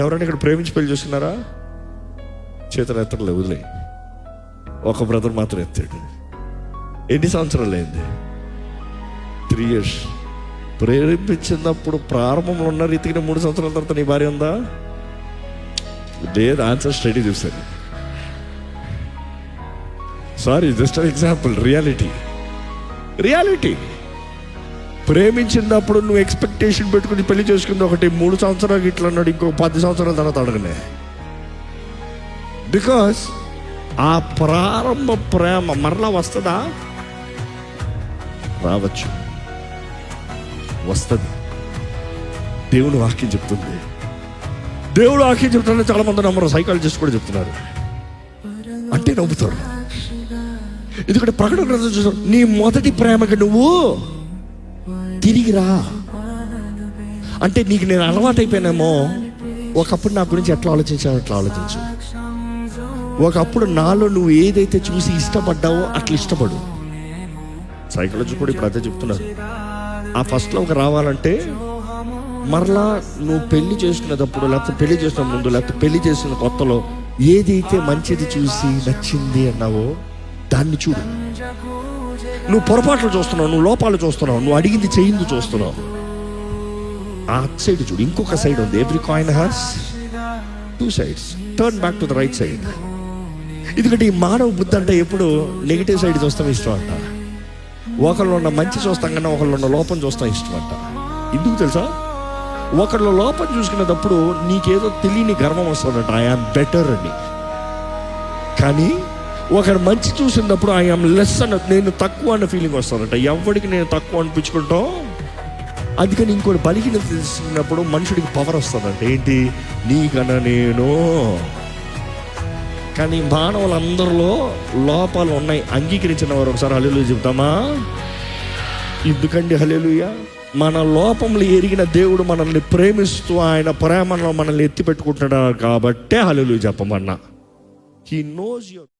ఎవరైనా ఇక్కడ ప్రేమించి పెళ్లి చేసుకున్నారా? చేతులు ఎత్తలే, వదిలే. ఒక బ్రదర్ మాత్రం ఎత్తాడు. ఎన్ని సంవత్సరాలు అయింది? 3 years. ప్రేరేపించినప్పుడు ప్రారంభంలో ఉన్న రీతికి 3 సంవత్సరాల తర్వాత నీ భార్య ఉందా? లేదు. ఆన్సర్ స్టడీ చూసాను. Sorry, just an example. Reality. ప్రేమించినప్పుడు నువ్వు ఎక్స్పెక్టేషన్ పెట్టుకుని పెళ్లి చేసుకుంది ఒకటి, 3 సంవత్సరాలు ఇట్లా అన్నాడు, ఇంకో 10 సంవత్సరాల తర్వాత అడగనే. బికాస్ ఆ ప్రారంభ ప్రేమ మరలా వస్తుందా? రావచ్చు, వస్తుంది. దేవుడు వాక్యం చెప్తుంది. చాలా మంది నమ్మరు. సైకాలజిస్ట్ కూడా చెప్తున్నారు. అంటే నవ్వుతారు. ఎందుకంటే ప్రకటన గ్రంథం చూసారు, నీ మొదటి ప్రేమకి నువ్వు తిరిగిరా. అంటే నీకు నేను అలవాటైపోయానేమో. ఒకప్పుడు నా గురించి ఎట్లా ఆలోచించావు అట్లా ఆలోచించు. ఒకప్పుడు నాలో నువ్వు ఏదైతే చూసి ఇష్టపడ్డావో అట్లా ఇష్టపడు. సైకాలజీ కూడా ఇప్పుడు అదే చెప్తున్నారు. ఆ ఫస్ట్ లవ్ రావాలంటే మరలా నువ్వు పెళ్లి చేసుకునేటప్పుడు, లేకపోతే పెళ్లి చేసిన ముందు, లేకపోతే పెళ్లి చేసిన కొత్తలో ఏదైతే మంచిది చూసి నచ్చింది అన్నావో దాన్ని చూడు. నువ్వు పొరపాట్లు చూస్తున్నావు, నువ్వు లోపాలు చూస్తున్నావు, నువ్వు అడిగింది చేయింది చూస్తున్నావు. ఆ సైడ్ చూడు. ఇంకొక సైడ్ ఉంది. Every coin has 2 sides. Turn back to the right side. ఎందుకంటే ఈ మానవ బుద్ధి అంటే ఎప్పుడు నెగిటివ్ సైడ్ చూస్తాం ఇష్టం అంట. ఒకళ్ళు ఉన్న మంచి చూస్తాం కన్నా ఒకళ్ళు ఉన్న లోపం చూస్తాం ఇష్టం అంట. ఎందుకు తెలుసా? ఒకళ్ళు లోపం చూసుకునేటప్పుడు నీకేదో తెలియని గర్వం వస్తుందంట, ఐఆమ్ బెటర్ అని. కానీ ఒకరు మంచి చూసినప్పుడు ఐఆమ్ లెస్ అన్న, నేను తక్కువ అన్న ఫీలింగ్ వస్తుందంట. ఎవరికి నేను తక్కువ అనిపించుకుంటాం. అందుకని ఇంకోటి బలిహీనత తీసుకున్నప్పుడు మనుషుడికి పవర్ వస్తుందంట. ఏంటి? నీకన్నా నేను. కానీ మానవులందరిలో లోపాలు ఉన్నాయి. అంగీకరించిన వారు ఒకసారి హల్లెలూయా చెప్తామా? ఎందుకండి హల్లెలూయా? మన లోపంలో ఎరిగిన దేవుడు మనల్ని ప్రేమిస్తూ ఆయన ప్రేమలో మనల్ని ఎత్తి పెట్టుకుంటున్నాడు కాబట్టే హల్లెలూయా చెప్పమన్నా. He knows your